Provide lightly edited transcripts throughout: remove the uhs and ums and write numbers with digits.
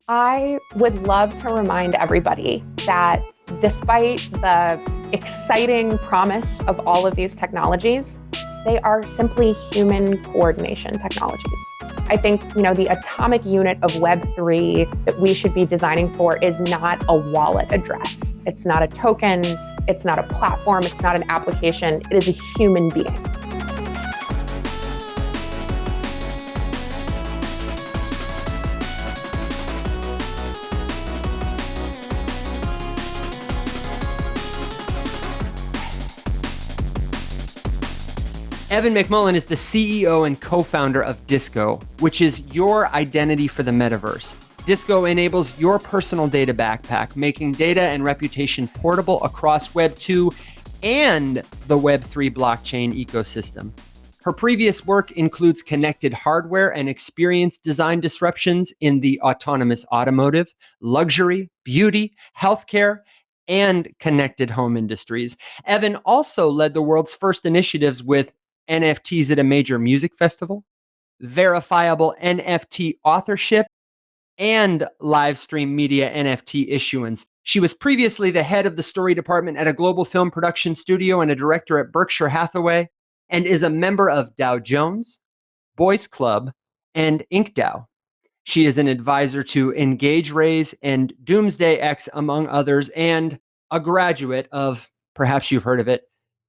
I would love to remind everybody that despite the exciting promise of all of these technologies, they are simply human coordination technologies. I think, the atomic unit of Web3 that we should be designing for is not a wallet address. It's not a token. It's not a platform. It's not an application. It is a human being. Evin McMullen is the CEO and co-founder of Disco, which is your identity for the metaverse. Disco enables your personal data backpack, making data and reputation portable across Web 2 and the Web 3 blockchain ecosystem. Her previous work includes connected hardware and experience design disruptions in the autonomous automotive, luxury, beauty, healthcare, and connected home industries. Evin also led the world's first initiatives with NFTs at a major music festival, verifiable NFT authorship, and live stream media NFT issuance. She was previously the head of the story department at a global film production studio and a director at Berkshire Hathaway, and is a member of Dow Jones, Boys Club, and InkDAO. She is an advisor to Engage Raise and Doomsday X, among others, and a graduate of, perhaps you've heard of it,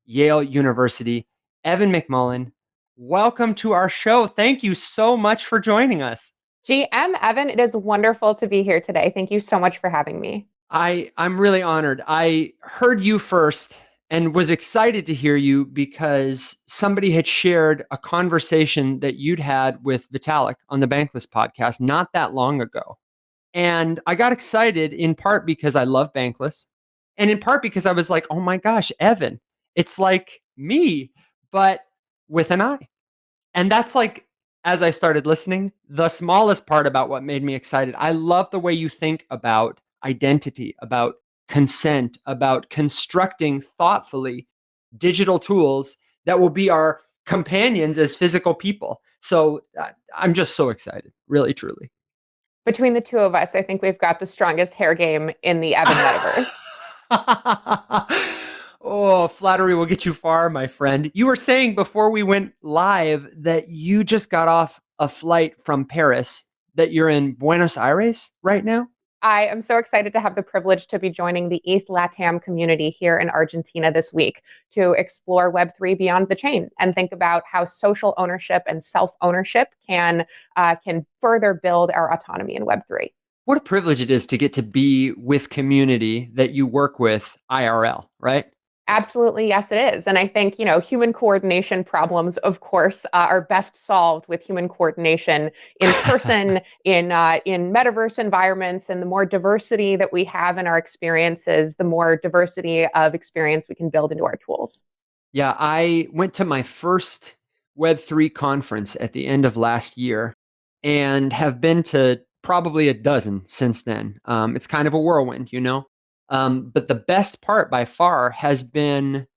Yale University. Evin McMullen, welcome to our show. Thank you so much for joining us. GM Evin, it is wonderful to be here today. Thank you so much for having me. I'm really honored. I heard you first and was excited to hear you because somebody had shared a conversation that you'd had with Vitalik on the Bankless podcast not that long ago. And I got excited in part because I love Bankless, and in part because I was like, oh my gosh, Evin, it's like me, but with an I. And that's like, as I started listening, the smallest part about what made me excited. I love the way you think about identity, about consent, about constructing thoughtfully digital tools that will be our companions as physical people. So I'm just so excited, really, truly. Between the two of us, I think we've got the strongest hair game in the Evin metaverse. Oh, flattery will get you far, my friend. You were saying before we went live that you just got off a flight from Paris, that you're in Buenos Aires right now? I am so excited to have the privilege to be joining the ETH LATAM community here in Argentina this week to explore Web3 beyond the chain and think about how social ownership and self-ownership can further build our autonomy in Web3. What a privilege it is to get to be with community that you work with IRL, right? Absolutely, yes, it is. And I think, human coordination problems, of course, are best solved with human coordination in person, in metaverse environments. And the more diversity that we have in our experiences, the more diversity of experience we can build into our tools. Yeah, I went to my first Web3 conference at the end of last year and have been to probably a dozen since then. It's kind of a whirlwind, but the best part by far has been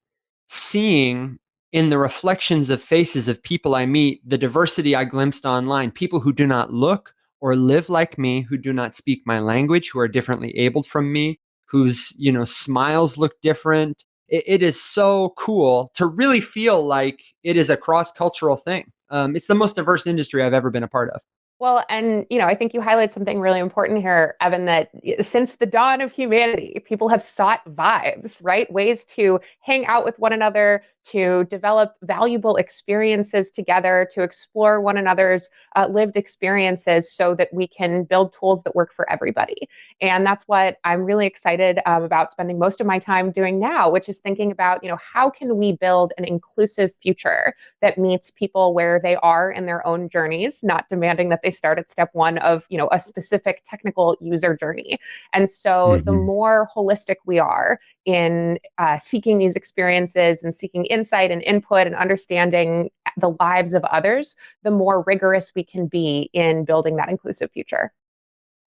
seeing in the reflections of faces of people I meet, the diversity I glimpsed online, people who do not look or live like me, who do not speak my language, who are differently abled from me, whose, smiles look different. It is so cool to really feel like it is a cross-cultural thing. It's the most diverse industry I've ever been a part of. Well, and I think you highlight something really important here, Evin, that since the dawn of humanity, people have sought vibes, right? Ways to hang out with one another, to develop valuable experiences together, to explore one another's lived experiences so that we can build tools that work for everybody. And that's what I'm really excited about spending most of my time doing now, which is thinking about, how can we build an inclusive future that meets people where they are in their own journeys, not demanding that they start at step one of, a specific technical user journey. And so the more holistic we are in seeking these experiences and seeking insight and input and understanding the lives of others, the more rigorous we can be in building that inclusive future.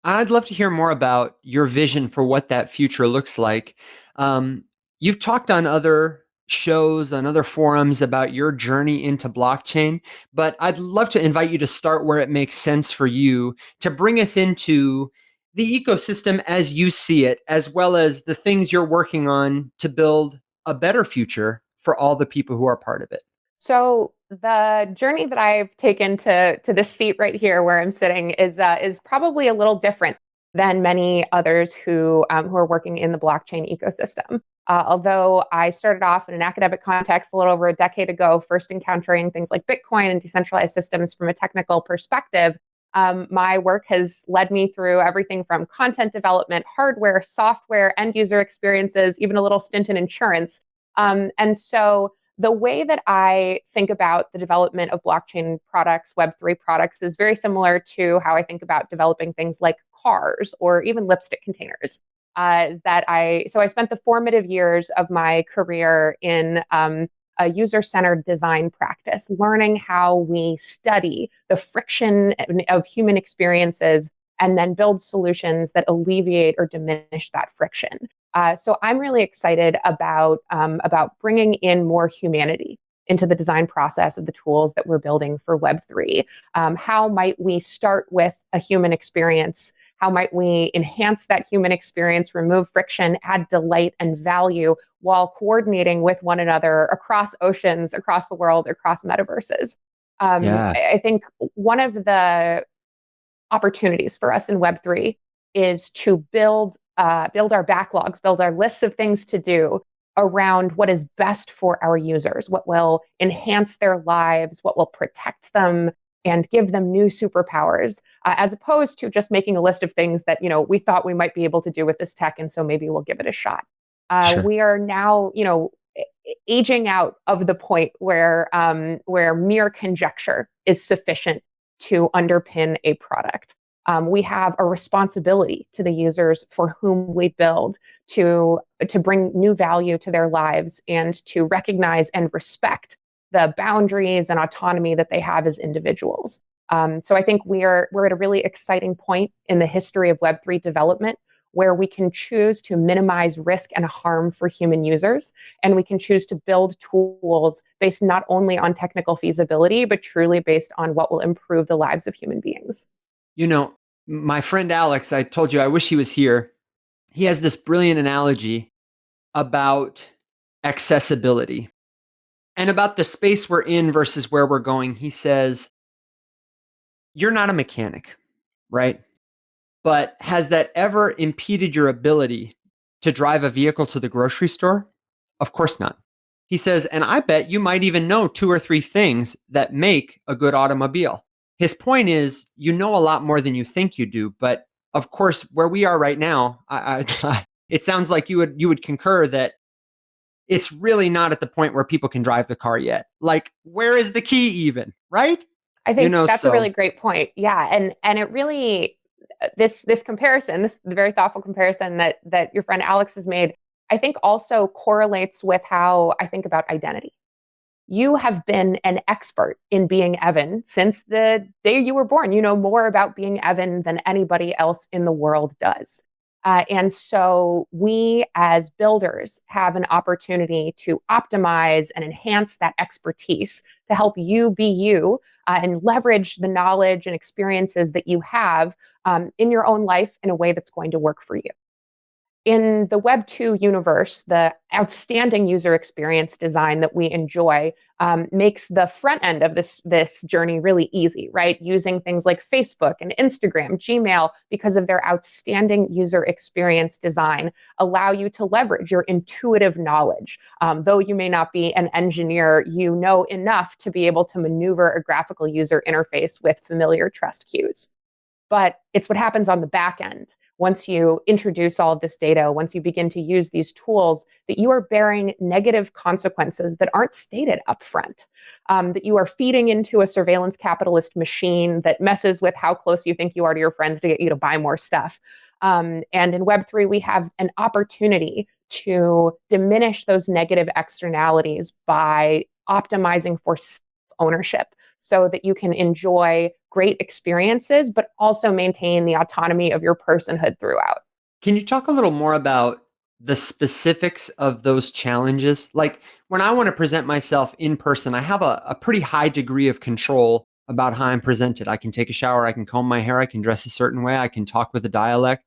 I'd love to hear more about your vision for what that future looks like. You've talked on other shows, on other forums about your journey into blockchain, but I'd love to invite you to start where it makes sense for you to bring us into the ecosystem as you see it, as well as the things you're working on to build a better future for all the people who are part of it? So the journey that I've taken to this seat right here where I'm sitting is probably a little different than many others who are working in the blockchain ecosystem. Although I started off in an academic context a little over a decade ago, first encountering things like Bitcoin and decentralized systems from a technical perspective, my work has led me through everything from content development, hardware, software, end user experiences, even a little stint in insurance. And so the way that I think about the development of blockchain products, Web3 products, is very similar to how I think about developing things like cars or even lipstick containers. So I spent the formative years of my career in a user-centered design practice, learning how we study the friction of human experiences and then build solutions that alleviate or diminish that friction. So I'm really excited about bringing in more humanity into the design process of the tools that we're building for Web3. How might we start with a human experience? How might we enhance that human experience, remove friction, add delight and value while coordinating with one another across oceans, across the world, across metaverses? Yeah. I think one of the opportunities for us in Web3 is to build our backlogs, build our lists of things to do around what is best for our users, what will enhance their lives, what will protect them and give them new superpowers, as opposed to just making a list of things that we thought we might be able to do with this tech, and so maybe we'll give it a shot. Sure. We are now, aging out of the point where mere conjecture is sufficient to underpin a product. We have a responsibility to the users for whom we build to bring new value to their lives and to recognize and respect the boundaries and autonomy that they have as individuals. So I think we're at a really exciting point in the history of Web3 development where we can choose to minimize risk and harm for human users, and we can choose to build tools based not only on technical feasibility, but truly based on what will improve the lives of human beings. My friend Alex, I told you I wish he was here. He has this brilliant analogy about accessibility and about the space we're in versus where we're going. He says, you're not a mechanic, right? But has that ever impeded your ability to drive a vehicle to the grocery store? Of course not. He says, and I bet you might even know 2 or 3 things that make a good automobile. His point is, you know a lot more than you think you do, but of course, where we are right now, it sounds like you would concur that it's really not at the point where people can drive the car yet. Like, where is the key even, right? I think that's a really great point. Yeah, and it really this comparison, this the very thoughtful comparison that your friend Alex has made, I think also correlates with how I think about identity. You have been an expert in being Evin since the day you were born. You know more about being Evin than anybody else in the world does. And so we as builders have an opportunity to optimize and enhance that expertise to help you be you and leverage the knowledge and experiences that you have in your own life in a way that's going to work for you. In the Web 2 universe, the outstanding user experience design that we enjoy makes the front end of this journey really easy, right? Using things like Facebook and Instagram, Gmail, because of their outstanding user experience design, allow you to leverage your intuitive knowledge. Though you may not be an engineer, you know enough to be able to maneuver a graphical user interface with familiar trust cues. But it's what happens on the back end. Once you introduce all of this data, once you begin to use these tools, that you are bearing negative consequences that aren't stated upfront, that you are feeding into a surveillance capitalist machine that messes with how close you think you are to your friends to get you to buy more stuff. And in Web3, we have an opportunity to diminish those negative externalities by optimizing for ownership so that you can enjoy great experiences, but also maintain the autonomy of your personhood throughout. Can you talk a little more about the specifics of those challenges? Like when I want to present myself in person, I have a pretty high degree of control about how I'm presented. I can take a shower, I can comb my hair, I can dress a certain way, I can talk with a dialect.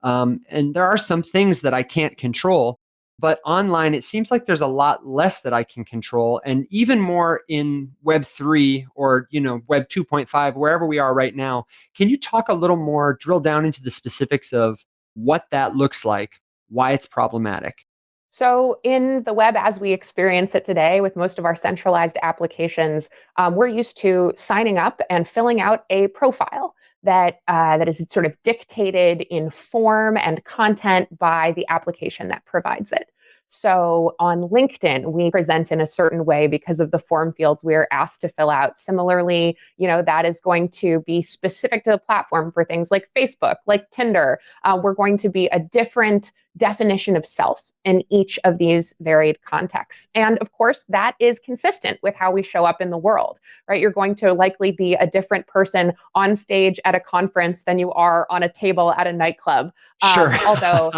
And there are some things that I can't control, but online, it seems like there's a lot less that I can control. And even more in Web3 or, Web 2.5, wherever we are right now. Can you talk a little more, drill down into the specifics of what that looks like, why it's problematic? So, in the web as we experience it today, with most of our centralized applications, we're used to signing up and filling out a profile that is sort of dictated in form and content by the application that provides it. So, on LinkedIn, we present in a certain way because of the form fields we are asked to fill out. Similarly, that is going to be specific to the platform for things like Facebook, like Tinder. We're going to be a different definition of self in each of these varied contexts. And of course, that is consistent with how we show up in the world, right? You're going to likely be a different person on stage at a conference than you are on a table at a nightclub. Sure. Although,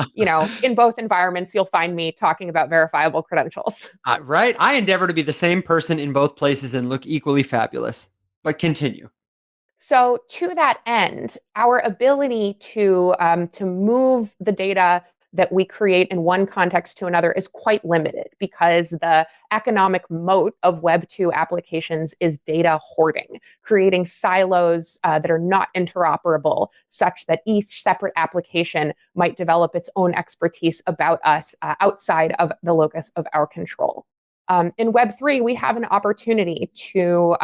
in both environments, you'll find me talking about verifiable credentials. Right. I endeavor to be the same person in both places and look equally fabulous. But continue. So, to that end, our ability to move the data that we create in one context to another is quite limited because the economic moat of Web 2 applications is data hoarding, creating silos that are not interoperable, such that each separate application might develop its own expertise about us outside of the locus of our control. In Web3, we have an opportunity to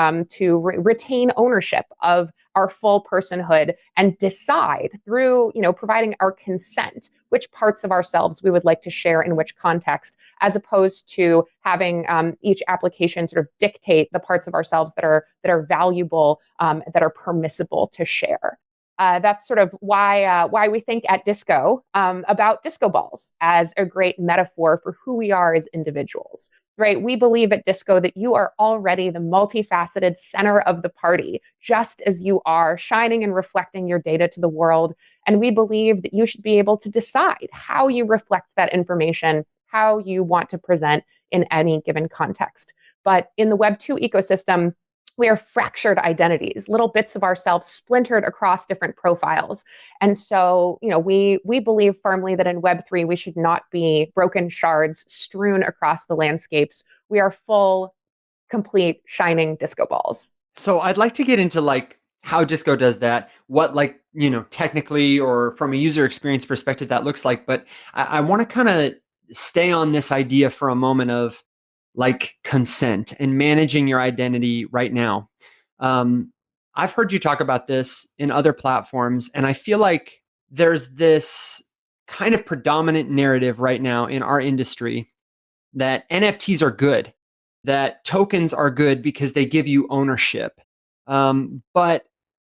retain ownership of our full personhood and decide through, providing our consent, which parts of ourselves we would like to share in which context, as opposed to having each application sort of dictate the parts of ourselves that are valuable, that are permissible to share. That's sort of why we think at Disco about disco balls as a great metaphor for who we are as individuals. Right. We believe at Disco that you are already the multifaceted center of the party, just as you are, shining and reflecting your data to the world. And we believe that you should be able to decide how you reflect that information, how you want to present in any given context. But in the Web 2 ecosystem, we are fractured identities, little bits of ourselves splintered across different profiles. And so, we believe firmly that in Web3, we should not be broken shards strewn across the landscapes. We are full, complete, shining disco balls. So I'd like to get into how Disco does that, what technically or from a user experience perspective that looks like. But I want to kind of stay on this idea for a moment of consent and managing your identity right now. I've heard you talk about this in other platforms, and I feel like there's this kind of predominant narrative right now in our industry that NFTs are good, that tokens are good because they give you ownership. But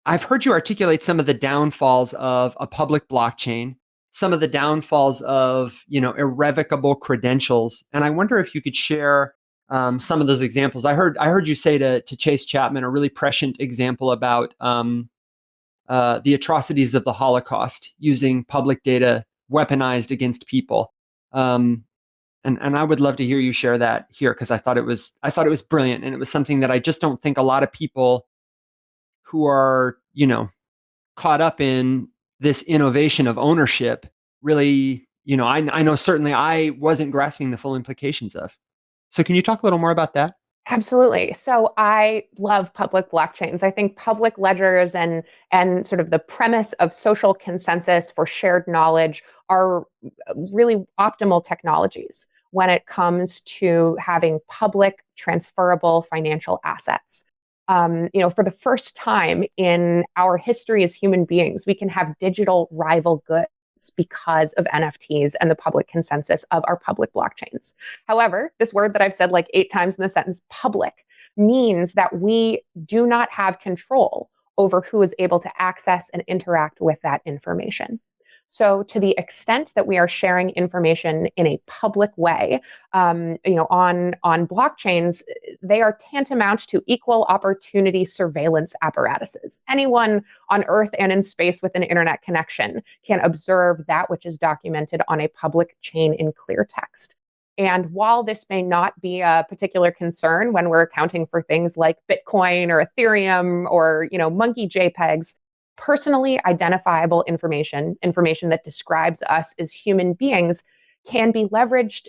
I've heard you articulate some of the downfalls of a public blockchain, some of the downfalls of irrevocable credentials, and I wonder if you could share some of those examples. I heard you say to Chase Chapman a really prescient example about the atrocities of the Holocaust using public data weaponized against people. And I would love to hear you share that here because I thought it was brilliant, and it was something that I just don't think a lot of people who are caught up in this innovation of ownership really, I know certainly I wasn't grasping the full implications of. So can you talk a little more about that? Absolutely. So I love public blockchains. I think public ledgers and sort of the premise of social consensus for shared knowledge are really optimal technologies when it comes to having public transferable financial assets. For the first time in our history as human beings, we can have digital rival goods because of NFTs and the public consensus of our public blockchains. However, this word that I've said like 8 times in the sentence, public, means that we do not have control over who is able to access and interact with that information. So to the extent that we are sharing information in a public way, on blockchains, they are tantamount to equal opportunity surveillance apparatuses. Anyone on Earth and in space with an internet connection can observe that which is documented on a public chain in clear text. And while this may not be a particular concern when we're accounting for things like Bitcoin or Ethereum or, monkey JPEGs, personally identifiable information that describes us as human beings, can be leveraged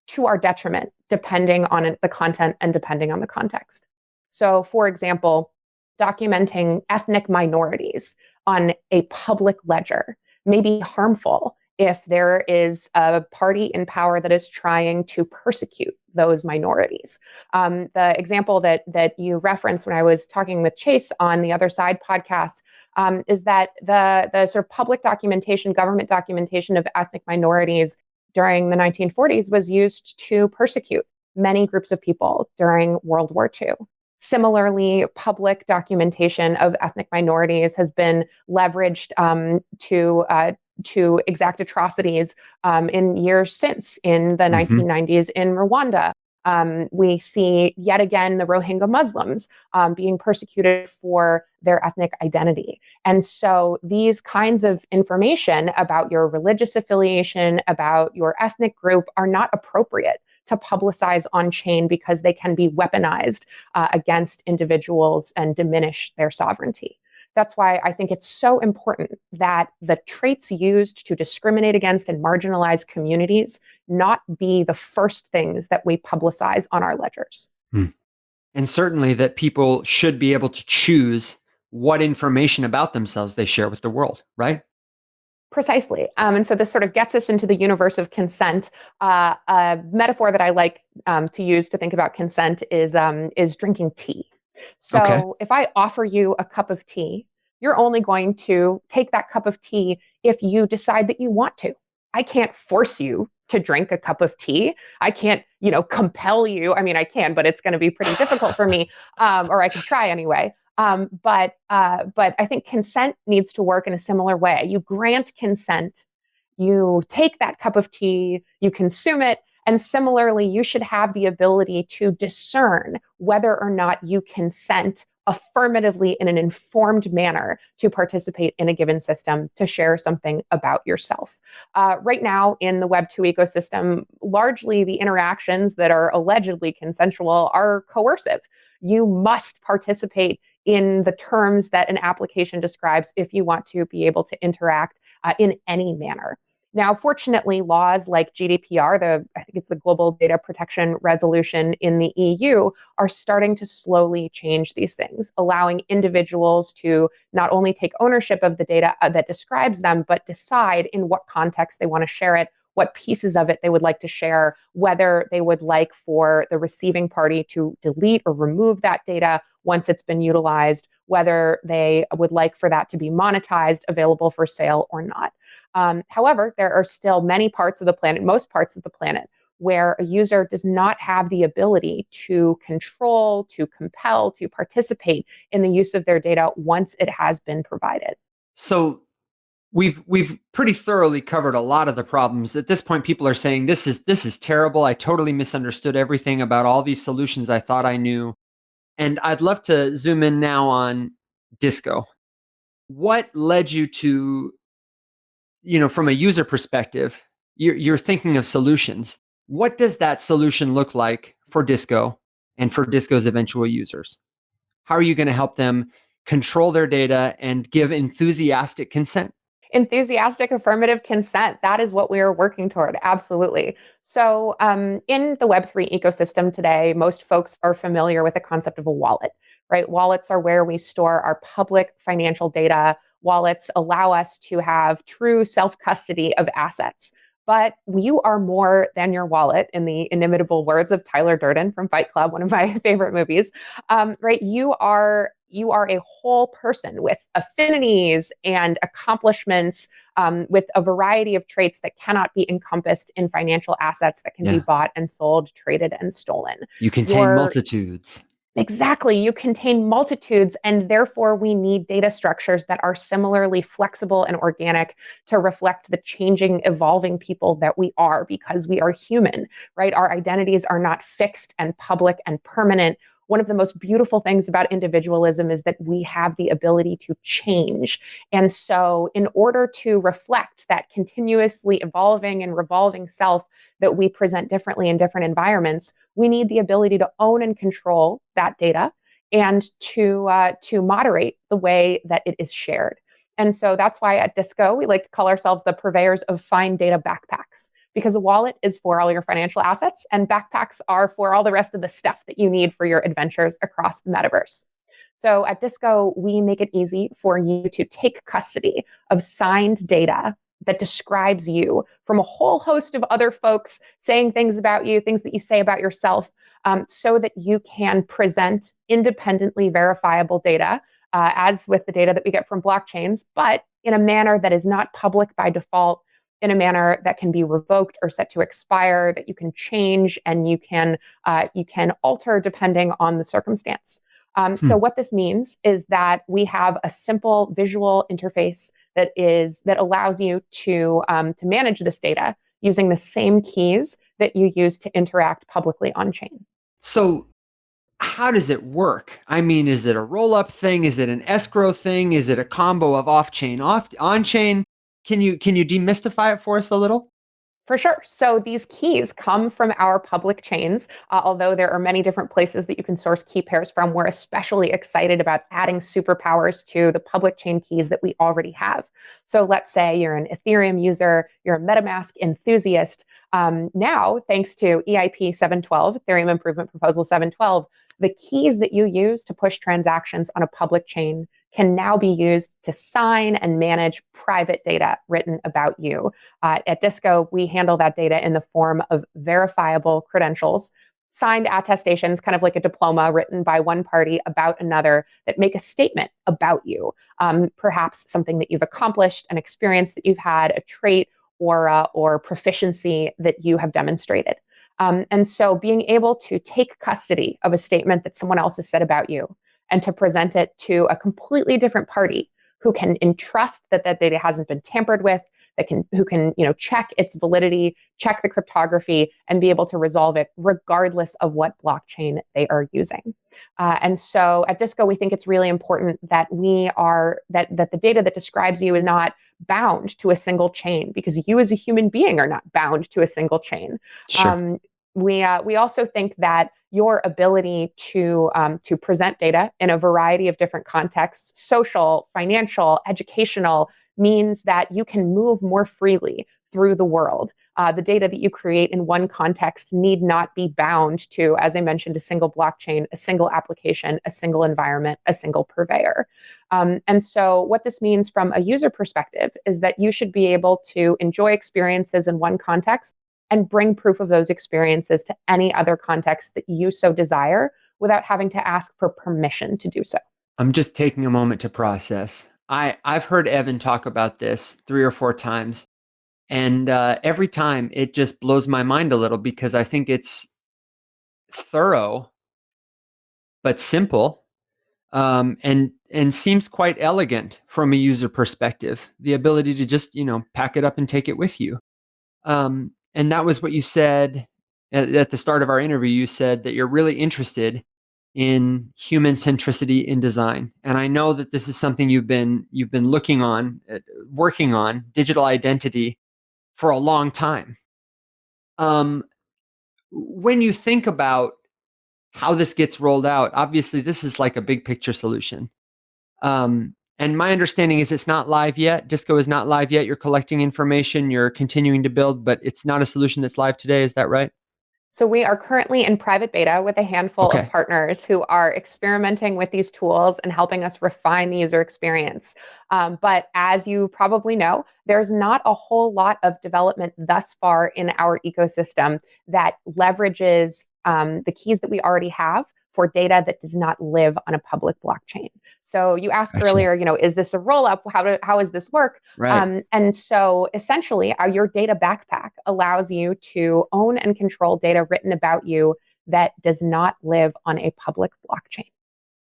to our detriment, depending on the content and depending on the context. So, for example, documenting ethnic minorities on a public ledger may be harmful if there is a party in power that is trying to persecute those minorities. The example that you referenced when I was talking with Chase on the Other Side podcast is that the sort of public documentation, government documentation of ethnic minorities during the 1940s was used to persecute many groups of people during World War II. Similarly, public documentation of ethnic minorities has been leveraged to exact atrocities in years since. In the 1990s in Rwanda, we see yet again the Rohingya Muslims being persecuted for their ethnic identity. And so these kinds of information about your religious affiliation, about your ethnic group, are not appropriate to publicize on chain because they can be weaponized against individuals and diminish their sovereignty. That's why I think it's so important that the traits used to discriminate against and marginalize communities not be the first things that we publicize on our ledgers. And certainly that people should be able to choose what information about themselves they share with the world, right? Precisely. And so this sort of gets us into the universe of consent. A metaphor that I like to use to think about consent is drinking tea. So if I offer you a cup of tea, you're only going to take that cup of tea if you decide that you want to. I can't force you to drink a cup of tea. I can't, compel you. I mean, I can, but it's going to be pretty difficult for me, or I could try anyway. But I think consent needs to work in a similar way. You grant consent, you take that cup of tea, you consume it, and similarly, you should have the ability to discern whether or not you consent affirmatively in an informed manner to participate in a given system, to share something about yourself. Right now in the Web2 ecosystem, largely the interactions that are allegedly consensual are coercive. You must participate in the terms that an application describes if you want to be able to interact in any manner. Now, fortunately, laws like GDPR, I think it's the Global Data Protection Resolution in the EU, are starting to slowly change these things, allowing individuals to not only take ownership of the data that describes them, but decide in what context they want to share it, what pieces of it they would like to share, whether they would like for the receiving party to delete or remove that data once it's been utilized, whether they would like for that to be monetized, available for sale or not. However, there are still many parts of the planet, most parts of the planet, where a user does not have the ability to control, to compel, to participate in the use of their data once it has been provided. So we've pretty thoroughly covered a lot of the problems. At this point, people are saying this is terrible. I totally misunderstood everything about all these solutions I thought I knew. And I'd love to zoom in now on Disco. What led you to, from a user perspective, you're thinking of solutions. What does that solution look like for Disco and for Disco's eventual users? How are you going to help them control their data and give enthusiastic consent? Enthusiastic affirmative consent. That is what we are working toward. Absolutely. So in the Web3 ecosystem today, most folks are familiar with the concept of a wallet, right? Wallets are where we store our public financial data. Wallets allow us to have true self-custody of assets. But you are more than your wallet, in the inimitable words of Tyler Durden from Fight Club, one of my favorite movies, right? You are a whole person with affinities and accomplishments, with a variety of traits that cannot be encompassed in financial assets that can be bought and sold, traded and stolen. You contain multitudes. Exactly. You contain multitudes, and therefore we need data structures that are similarly flexible and organic to reflect the changing, evolving people that we are, because we are human, right? Our identities are not fixed and public and permanent. one of the most beautiful things about individualism is that we have the ability to change. And so in order to reflect that continuously evolving and revolving self that we present differently in different environments, we need the ability to own and control that data and to moderate the way that it is shared. And so that's why at Disco, we like to call ourselves the purveyors of fine data backpacks, because a wallet is for all your financial assets and backpacks are for all the rest of the stuff that you need for your adventures across the metaverse. So at Disco, we make it easy for you to take custody of signed data that describes you from a whole host of other folks saying things about you, things that you say about yourself, so that you can present independently verifiable data, as with the data that we get from blockchains, but in a manner that is not public by default, in a manner that can be revoked or set to expire, that you can change and you can alter depending on the circumstance. So what this means is that we have a simple visual interface that allows you to manage this data using the same keys that you use to interact publicly on chain. So how does it work? I mean, is it a roll-up thing? Is it an escrow thing? Is it a combo of off-chain, on-chain? Can you demystify it for us a little? For sure. So these keys come from our public chains. Although there are many different places that you can source key pairs from, we're especially excited about adding superpowers to the public chain keys that we already have. So let's say you're an Ethereum user, you're a MetaMask enthusiast. Now, thanks to EIP 712, Ethereum Improvement Proposal 712, the keys that you use to push transactions on a public chain can now be used to sign and manage private data written about you. At Disco, we handle that data in the form of verifiable credentials, signed attestations, kind of like a diploma written by one party about another that make a statement about you, perhaps something that you've accomplished, an experience that you've had, a trait, or proficiency that you have demonstrated. And so being able to take custody of a statement that someone else has said about you and to present it to a completely different party who can entrust that that data hasn't been tampered with, who can check its validity, check the cryptography, and be able to resolve it regardless of what blockchain they are using. And so at Disco, we think it's really important that that the data that describes you is not bound to a single chain, because you as a human being are not bound to a single chain. Sure. We also think that your ability to present data in a variety of different contexts, social, financial, educational, means that you can move more freely through the world. The data that you create in one context need not be bound to, as I mentioned, a single blockchain, a single application, a single environment, a single purveyor. And so what this means from a user perspective is that you should be able to enjoy experiences in one context and bring proof of those experiences to any other context that you so desire without having to ask for permission to do so. I'm just taking a moment to process. I've heard Evin talk about this 3 or 4 times, and every time it just blows my mind a little, because I think it's thorough but simple, and seems quite elegant from a user perspective. The ability to just pack it up and take it with you. And that was what you said at the start of our interview. You said that you're really interested in human centricity in design, and I know that this is something you've been working on digital identity for a long time. When you think about how this gets rolled out, obviously this is like a big picture solution. And my understanding is it's not live yet. Disco is not live yet. You're collecting information, you're continuing to build, but it's not a solution that's live today. Is that right? So we are currently in private beta with a handful of Okay. partners who are experimenting with these tools and helping us refine the user experience. But as you probably know, there's not a whole lot of development thus far in our ecosystem that leverages the keys that we already have for data that does not live on a public blockchain. So you asked Gotcha. earlier, is this a roll up? How does this work? Right. And so essentially, your data backpack allows you to own and control data written about you that does not live on a public blockchain.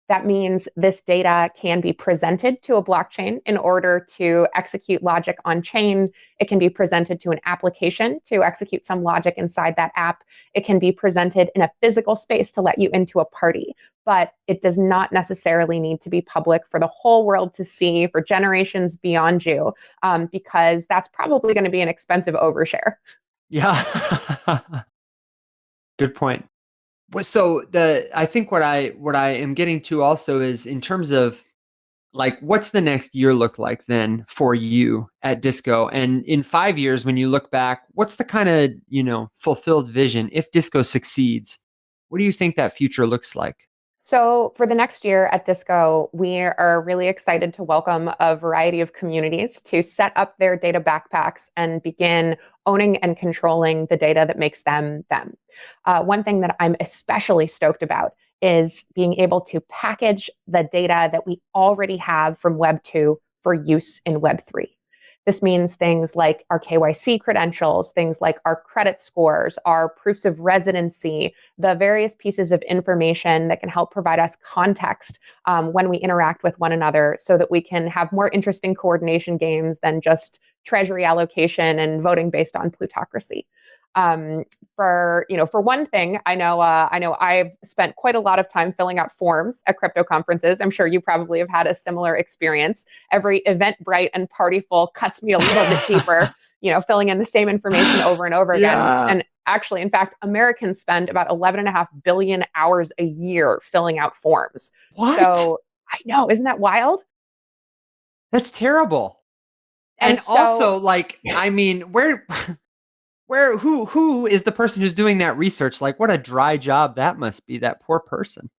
That means this data can be presented to a blockchain in order to execute logic on chain. It can be presented to an application to execute some logic inside that app. It can be presented in a physical space to let you into a party, but it does not necessarily need to be public for the whole world to see for generations beyond you, because that's probably going to be an expensive overshare. Yeah. Good point. So I think what I am getting to also is in terms of like, what's the next year look like then for you at Disco? And in 5 years, when you look back, what's the kind of, fulfilled vision if Disco succeeds? What do you think that future looks like? So, for the next year at Disco, we are really excited to welcome a variety of communities to set up their data backpacks and begin owning and controlling the data that makes them them. One thing that I'm especially stoked about is being able to package the data that we already have from Web 2 for use in Web 3. This means things like our KYC credentials, things like our credit scores, our proofs of residency, the various pieces of information that can help provide us context when we interact with one another so that we can have more interesting coordination games than just treasury allocation and voting based on plutocracy. For one thing, I know I've spent quite a lot of time filling out forms at crypto conferences. I'm sure you probably have had a similar experience. Every Eventbrite and Partyful cuts me a little bit deeper, filling in the same information over and over again. Yeah. And actually, in fact, Americans spend about 11.5 billion hours a year filling out forms. What? So I know, isn't that wild? That's terrible. And so, also, like, I mean, who is the person who's doing that research? Like, what a dry job that must be, that poor person.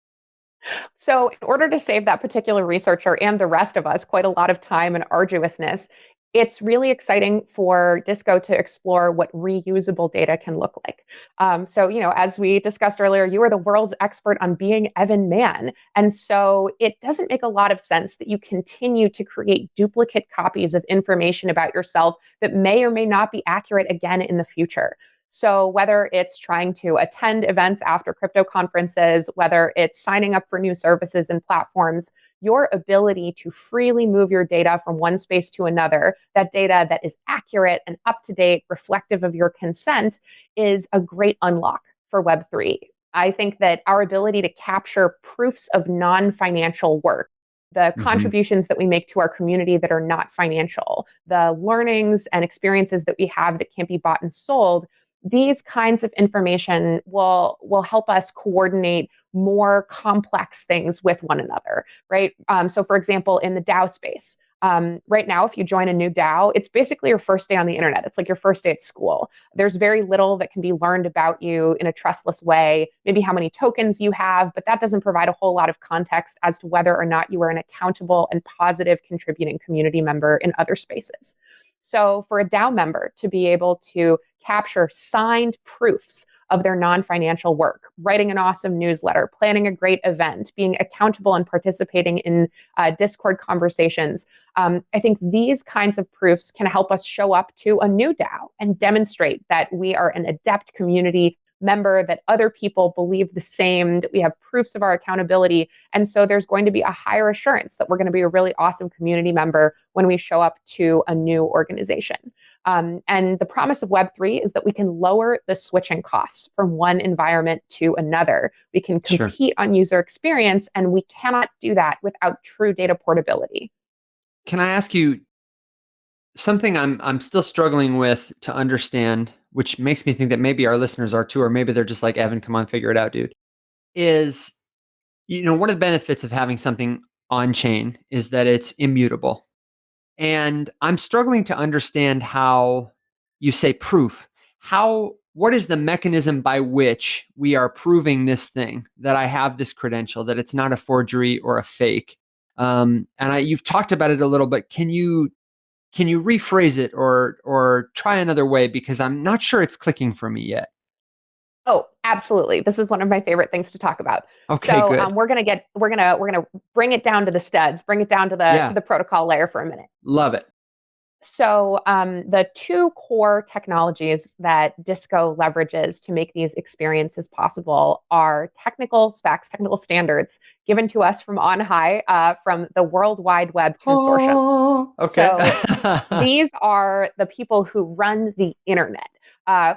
So, in order to save that particular researcher and the rest of us quite a lot of time and arduousness, it's really exciting for Disco to explore what reusable data can look like. As we discussed earlier, you are the world's expert on being Evin Man. And so it doesn't make a lot of sense that you continue to create duplicate copies of information about yourself that may or may not be accurate again in the future. So whether it's trying to attend events after crypto conferences, whether it's signing up for new services and platforms, your ability to freely move your data from one space to another, that data that is accurate and up to date, reflective of your consent, is a great unlock for Web3. I think that our ability to capture proofs of non-financial work, the contributions that we make to our community that are not financial, the learnings and experiences that we have that can't be bought and sold, these kinds of information will help us coordinate more complex things with one another, right? So, for example, in the DAO space, right now, if you join a new DAO, it's basically your first day on the internet. It's like your first day at school. There's very little that can be learned about you in a trustless way, maybe how many tokens you have, but that doesn't provide a whole lot of context as to whether or not you are an accountable and positive contributing community member in other spaces. So for a DAO member to be able to capture signed proofs of their non-financial work, writing an awesome newsletter, planning a great event, being accountable and participating in Discord conversations, I think these kinds of proofs can help us show up to a new DAO and demonstrate that we are an adept community member, that other people believe the same, that we have proofs of our accountability. And so there's going to be a higher assurance that we're going to be a really awesome community member when we show up to a new organization. And the promise of Web3 is that we can lower the switching costs from one environment to another. We can compete on user experience, and we cannot do that without true data portability. Can I ask you something I'm still struggling with to understand, which makes me think that maybe our listeners are too, or maybe they're just like, Evin, come on, figure it out, dude, is, one of the benefits of having something on chain is that it's immutable. And I'm struggling to understand how you say proof. What is the mechanism by which we are proving this thing, that I have this credential, that it's not a forgery or a fake? You've talked about it a little, but can you rephrase it or try another way? Because I'm not sure it's clicking for me yet. Oh, absolutely. This is one of my favorite things to talk about. Okay, so good. we're gonna bring it down to the studs, bring it down to the protocol layer for a minute. Love it. So, the two core technologies that Disco leverages to make these experiences possible are technical specs, technical standards given to us from on high, from the World Wide Web Consortium. Oh, okay. So, these are the people who run the internet.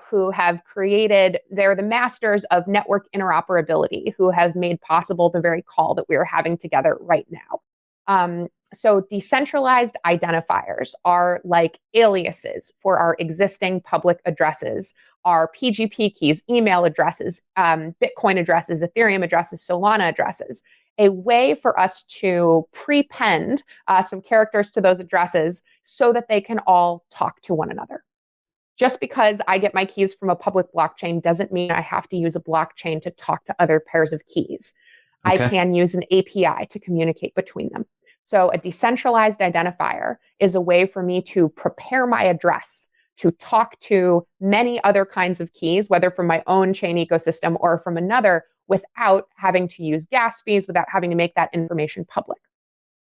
Who have created, they're the masters of network interoperability, who have made possible the very call that we are having together right now. So decentralized identifiers are like aliases for our existing public addresses, our PGP keys, email addresses, Bitcoin addresses, Ethereum addresses, Solana addresses. A way for us to prepend some characters to those addresses so that they can all talk to one another. Just because I get my keys from a public blockchain doesn't mean I have to use a blockchain to talk to other pairs of keys. I can use an API to communicate between them. So a decentralized identifier is a way for me to prepare my address to talk to many other kinds of keys, whether from my own chain ecosystem or from another, without having to use gas fees, without having to make that information public.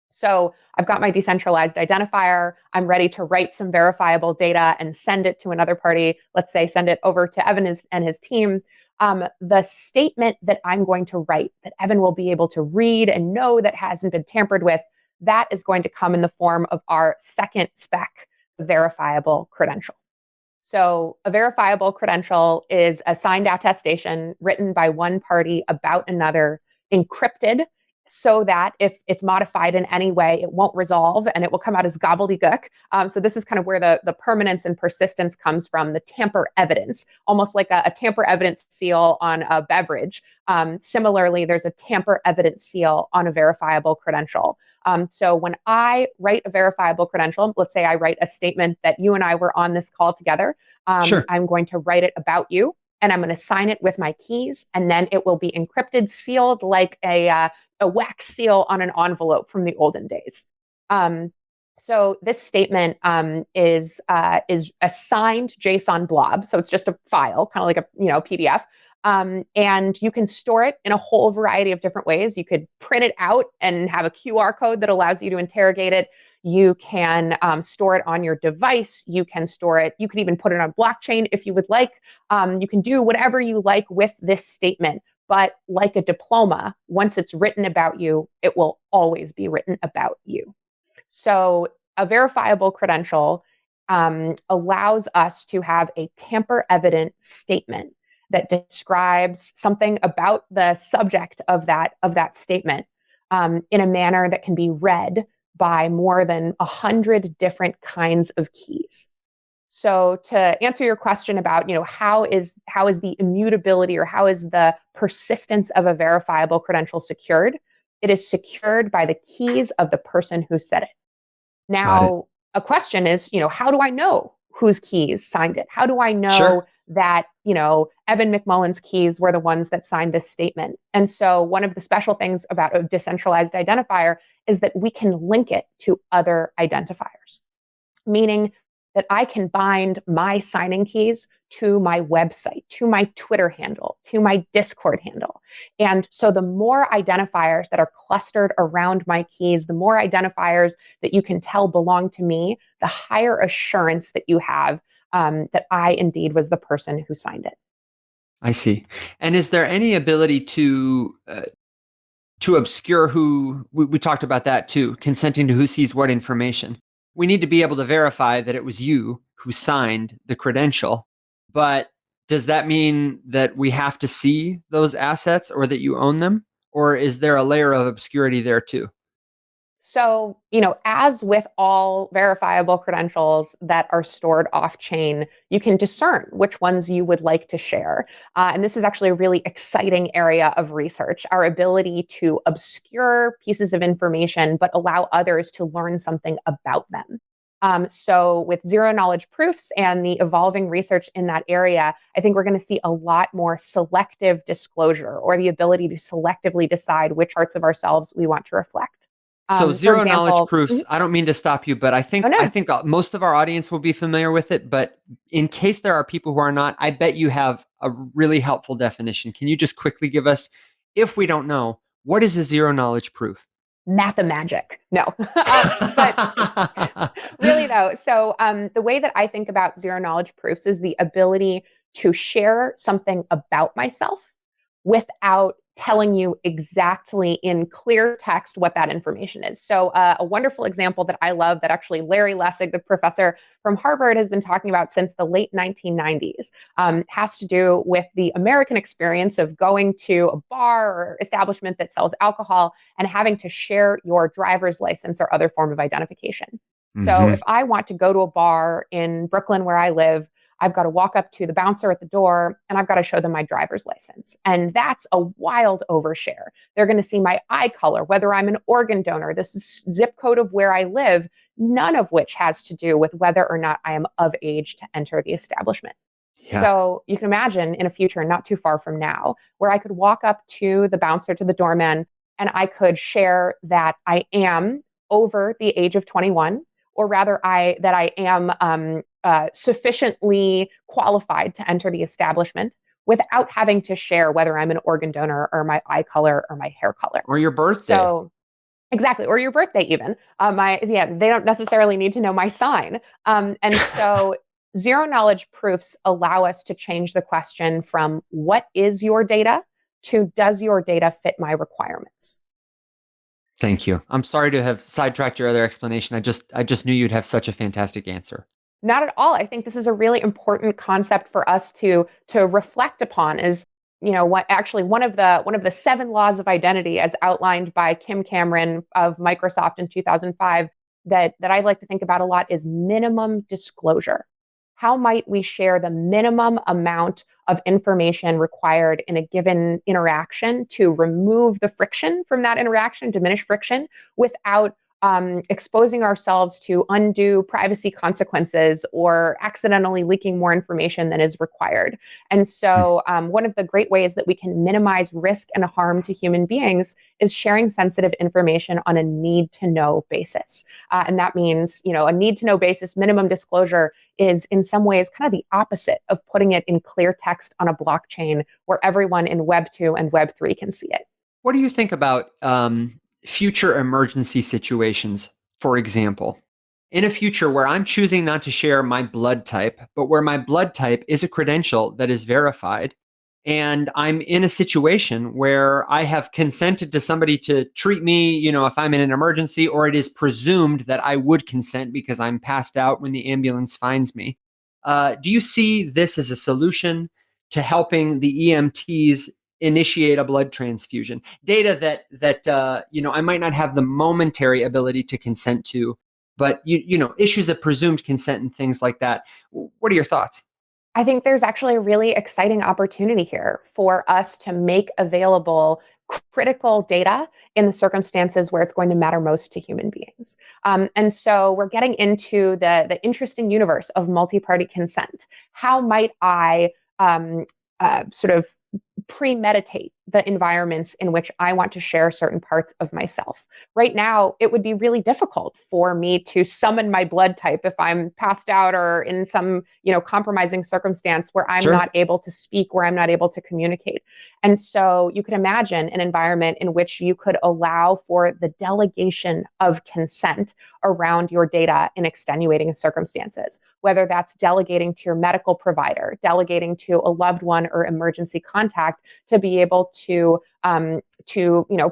So I've got my decentralized identifier. I'm ready to write some verifiable data and send it to another party. Let's say send it over to Evin and his team. The statement that I'm going to write, that Evin will be able to read and know that hasn't been tampered with, that is going to come in the form of our second spec, verifiable credential. So a verifiable credential is a signed attestation written by one party about another, encrypted, so that if it's modified in any way, it won't resolve and it will come out as gobbledygook. So this is kind of where the permanence and persistence comes from, the tamper evidence, almost like a tamper evidence seal on a beverage. Similarly, there's a tamper evidence seal on a verifiable credential. So when I write a verifiable credential, let's say I write a statement that you and I were on this call together, Sure. I'm going to write it about you and I'm going to sign it with my keys, and then it will be encrypted, sealed like a wax seal on an envelope from the olden days. So this statement is a signed JSON blob, so it's just a file, kind of like a PDF. And you can store it in a whole variety of different ways. You could print it out and have a QR code that allows you to interrogate it. You can store it on your device. You can store it. You can even put it on blockchain if you would like. You can do whatever you like with this statement. But like a diploma, once it's written about you, it will always be written about you. So a verifiable credential allows us to have a tamper-evident statement that describes something about the subject of that statement in a manner that can be read by more than 100 different kinds of keys. So to answer your question about, how is the immutability or how is the persistence of a verifiable credential secured? It is secured by the keys of the person who said it. Now, a question is, how do I know whose keys signed it? How do I know that, Evin McMullen's keys were the ones that signed this statement? And so one of the special things about a decentralized identifier is that we can link it to other identifiers, meaning that I can bind my signing keys to my website, to my Twitter handle, to my Discord handle. And so the more identifiers that are clustered around my keys, the more identifiers that you can tell belong to me, the higher assurance that you have that I indeed was the person who signed it. I see. And is there any ability to obscure who, we talked about that too, consenting to who sees what information? We need to be able to verify that it was you who signed the credential, but does that mean that we have to see those assets or that you own them? Or is there a layer of obscurity there too? So, as with all verifiable credentials that are stored off chain, you can discern which ones you would like to share. And this is actually a really exciting area of research, our ability to obscure pieces of information, but allow others to learn something about them. So with zero knowledge proofs and the evolving research in that area, I think we're going to see a lot more selective disclosure, or the ability to selectively decide which parts of ourselves we want to reflect. So zero knowledge proofs, Mhm. I don't mean to stop you, but I think most of our audience will be familiar with it. But in case there are people who are not, I bet you have a really helpful definition. Can you just quickly give us, if we don't know, what is a zero knowledge proof? mathe-magic. No, but really though. So the way that I think about zero knowledge proofs is the ability to share something about myself without telling you exactly in clear text what that information is. So a wonderful example that I love that actually Larry Lessig, the professor from Harvard, has been talking about since the late 1990s has to do with the American experience of going to a bar or establishment that sells alcohol and having to share your driver's license or other form of identification. So if I want to go to a bar in Brooklyn where I live, I've got to walk up to the bouncer at the door and I've got to show them my driver's license. And that's a wild overshare. They're going to see my eye color, whether I'm an organ donor, this zip code of where I live, none of which has to do with whether or not I am of age to enter the establishment. Yeah. So you can imagine in a future not too far from now, where I could walk up to the bouncer, to the doorman, and I could share that I am over the age of 21, or rather that I am sufficiently qualified to enter the establishment without having to share whether I'm an organ donor or my eye color or my hair color. Or your birthday. So exactly. Or your birthday even. They don't necessarily need to know my sign. And so zero knowledge proofs allow us to change the question from what is your data to does your data fit my requirements? Thank you. I'm sorry to have sidetracked your other explanation. I just knew you'd have such a fantastic answer. Not at all. I think this is a really important concept for us to reflect upon is, one of the 7 laws of identity as outlined by Kim Cameron of Microsoft in 2005 that I like to think about a lot is minimum disclosure. How might we share the minimum amount of information required in a given interaction to remove the friction from that interaction, diminish friction, without exposing ourselves to undue privacy consequences or accidentally leaking more information than is required. And so one of the great ways that we can minimize risk and harm to human beings is sharing sensitive information on a need-to-know basis. And that means, a need-to-know basis, minimum disclosure is in some ways kind of the opposite of putting it in clear text on a blockchain where everyone in Web 2 and Web 3 can see it. What do you think about future emergency situations, for example? In a future where I'm choosing not to share my blood type, but where my blood type is a credential that is verified, and I'm in a situation where I have consented to somebody to treat me, if I'm in an emergency, or it is presumed that I would consent because I'm passed out when the ambulance finds me. Do you see this as a solution to helping the EMTs initiate a blood transfusion? Data that I might not have the momentary ability to consent to, but issues of presumed consent and things like that. What are your thoughts? I think there's actually a really exciting opportunity here for us to make available critical data in the circumstances where it's going to matter most to human beings. And so we're getting into the interesting universe of multi-party consent. How might I sort of premeditate the environments in which I want to share certain parts of myself? Right now, it would be really difficult for me to summon my blood type if I'm passed out or in some, compromising circumstance where I'm not able to speak, where I'm not able to communicate. And so you could imagine an environment in which you could allow for the delegation of consent around your data in extenuating circumstances, whether that's delegating to your medical provider, delegating to a loved one or emergency contact to be able to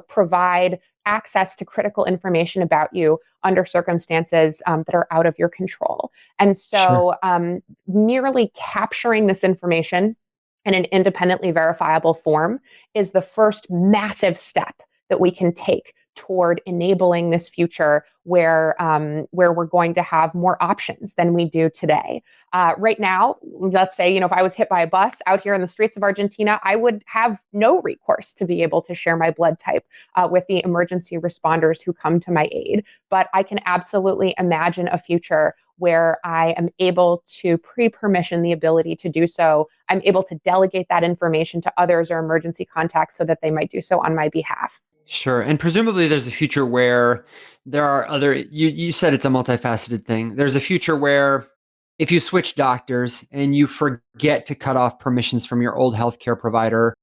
provide access to critical information about you under circumstances that are out of your control. And so merely capturing this information in an independently verifiable form is the first massive step that we can take toward enabling this future where we're going to have more options than we do today. Right now, let's say, if I was hit by a bus out here in the streets of Argentina, I would have no recourse to be able to share my blood type with the emergency responders who come to my aid. But I can absolutely imagine a future where I am able to pre-permission the ability to do so. I'm able to delegate that information to others or emergency contacts so that they might do so on my behalf. Sure. And presumably there's a future where there are other, you said it's a multifaceted thing. There's a future where if you switch doctors and you forget to cut off permissions from your old healthcare provider,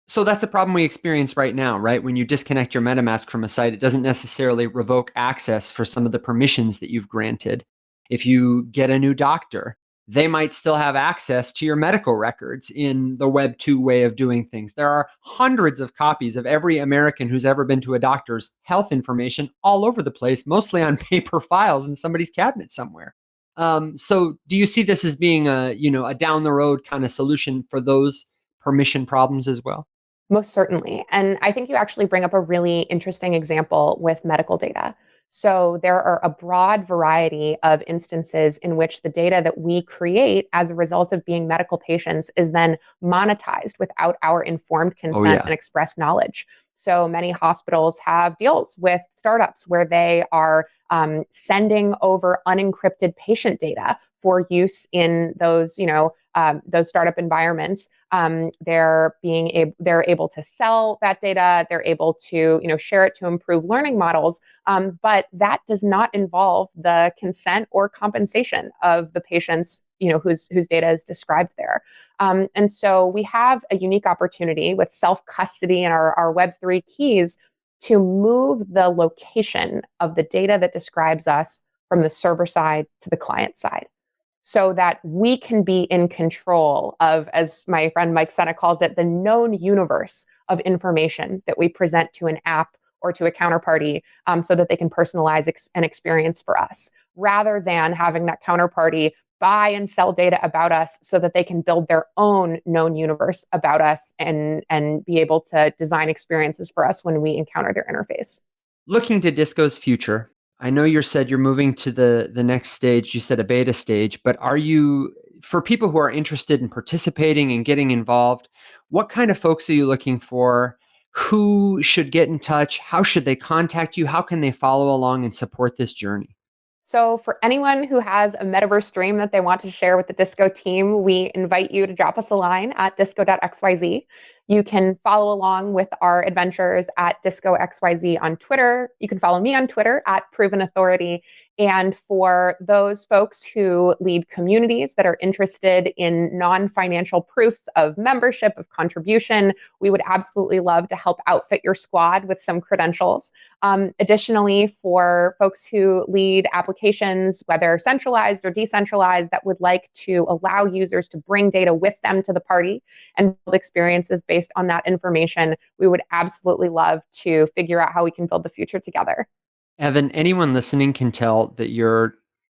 So that's a problem we experience right now, right? When you disconnect your MetaMask from a site, it doesn't necessarily revoke access for some of the permissions that you've granted. If you get a new doctor, they might still have access to your medical records in the Web 2 way of doing things. There are hundreds of copies of every American who's ever been to a doctor's health information all over the place, mostly on paper files in somebody's cabinet somewhere. So do you see this as being a down the road kind of solution for those permission problems as well? Most certainly. And I think you actually bring up a really interesting example with medical data. So there are a broad variety of instances in which the data that we create as a result of being medical patients is then monetized without our informed Oh, consent yeah. and express knowledge. So many hospitals have deals with startups where they are sending over unencrypted patient data for use in those startup environments. They're able to sell that data. They're able to share it to improve learning models. But that does not involve the consent or compensation of the patients whose data is described there. And so we have a unique opportunity with self custody and our Web3 keys to move the location of the data that describes us from the server side to the client side, so that we can be in control of, as my friend Mike Sena calls it, the known universe of information that we present to an app or to a counterparty, so that they can personalize an experience for us, rather than having that counterparty buy and sell data about us so that they can build their own known universe about us and be able to design experiences for us when we encounter their interface. Looking to Disco's future, I know you said you're moving to the next stage. You said a beta stage, but for people who are interested in participating and getting involved, what kind of folks are you looking for? Who should get in touch? How should they contact you? How can they follow along and support this journey? So, for anyone who has a metaverse dream that they want to share with the Disco team, we invite you to drop us a line at disco.xyz. You can follow along with our adventures at DiscoXYZ on Twitter. You can follow me on Twitter at Proven Authority. And for those folks who lead communities that are interested in non-financial proofs of membership, of contribution, we would absolutely love to help outfit your squad with some credentials. Additionally, for folks who lead applications, whether centralized or decentralized, that would like to allow users to bring data with them to the party and build experiences based on that information, we would absolutely love to figure out how we can build the future together. Evan, anyone listening can tell that you're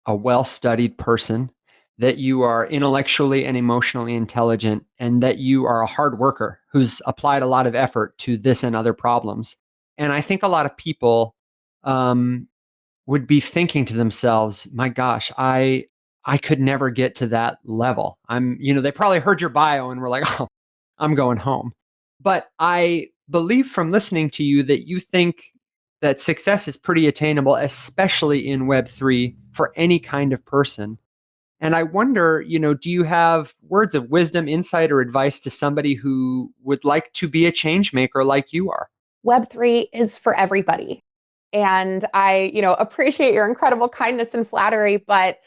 a well-studied person, that you are intellectually and emotionally intelligent, and that you are a hard worker who's applied a lot of effort to this and other problems. And I think a lot of people would be thinking to themselves, my gosh, I could never get to that level. They probably heard your bio and were like, oh, I'm going home. But I believe from listening to you that you think that success is pretty attainable, especially in Web3 for any kind of person. And I wonder, do you have words of wisdom, insight, or advice to somebody who would like to be a change maker like you are? Web3 is for everybody. And I appreciate your incredible kindness and flattery, but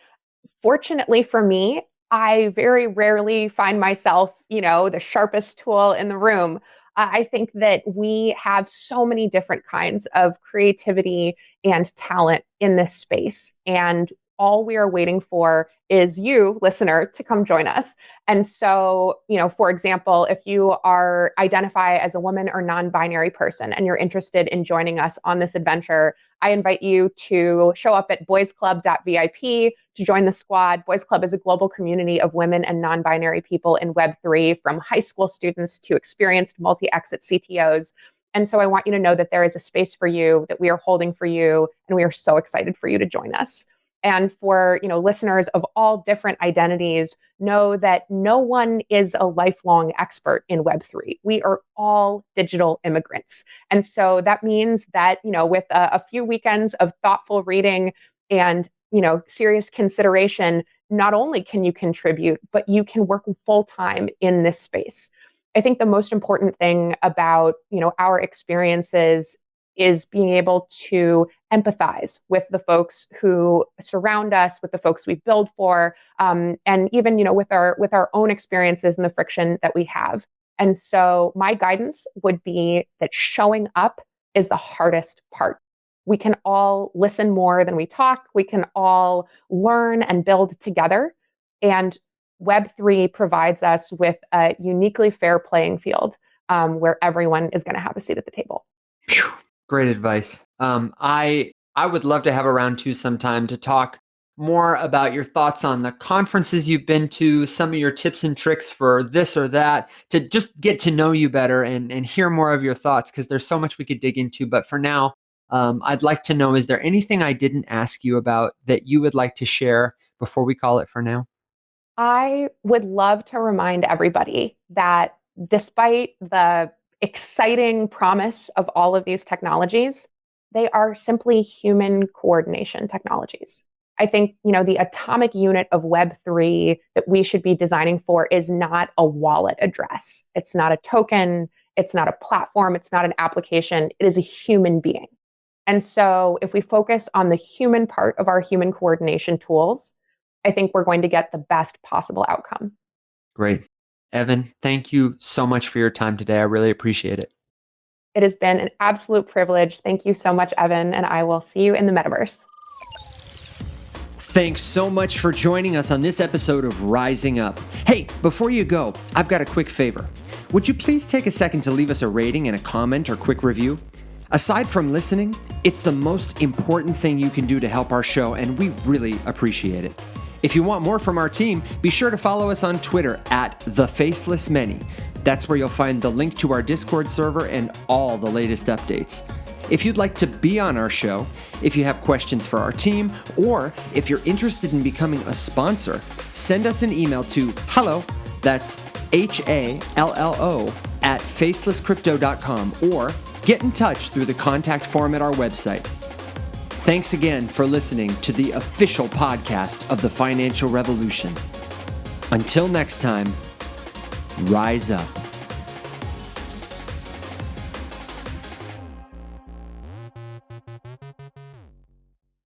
fortunately for me, I very rarely find myself, the sharpest tool in the room. I think that we have so many different kinds of creativity and talent in this space. And all we are waiting for is you, listener, to come join us. And so, for example, if you identify as a woman or non-binary person and you're interested in joining us on this adventure, I invite you to show up at boysclub.vip to join the squad. Boys Club is a global community of women and non-binary people in Web3, from high school students to experienced multi-exit CTOs. And so I want you to know that there is a space for you, that we are holding for you, and we are so excited for you to join us. And for listeners of all different identities, know that no one is a lifelong expert in Web3. We are all digital immigrants. And so that means that, with a few weekends of thoughtful reading and, serious consideration, not only can you contribute, but you can work full time in this space. I think the most important thing about, our experiences is being able to empathize with the folks who surround us, with the folks we build for, and even with our own experiences and the friction that we have. And so my guidance would be that showing up is the hardest part. We can all listen more than we talk. We can all learn and build together. And Web3 provides us with a uniquely fair playing field where everyone is going to have a seat at the table. Great advice. I would love to have a round two sometime to talk more about your thoughts on the conferences you've been to, some of your tips and tricks for this or that, to just get to know you better and hear more of your thoughts, because there's so much we could dig into. But for now, I'd like to know, is there anything I didn't ask you about that you would like to share before we call it for now? I would love to remind everybody that despite the exciting promise of all of these technologies, they are simply human coordination technologies. I think, the atomic unit of Web3 that we should be designing for is not a wallet address. It's not a token. It's not a platform. It's not an application. It is a human being. And so if we focus on the human part of our human coordination tools, I think we're going to get the best possible outcome. Great. Evin, thank you so much for your time today. I really appreciate it. It has been an absolute privilege. Thank you so much, Evin, and I will see you in the metaverse. Thanks so much for joining us on this episode of Rising Up. Hey, before you go, I've got a quick favor. Would you please take a second to leave us a rating and a comment or quick review? Aside from listening, it's the most important thing you can do to help our show, and we really appreciate it. If you want more from our team, be sure to follow us on Twitter @TheFacelessMany. That's where you'll find the link to our Discord server and all the latest updates. If you'd like to be on our show, if you have questions for our team, or if you're interested in becoming a sponsor, send us an email to hello, that's HALLO, @facelesscrypto.com, or get in touch through the contact form at our website. Thanks again for listening to the official podcast of the Financial Revolution. Until next time, rise up.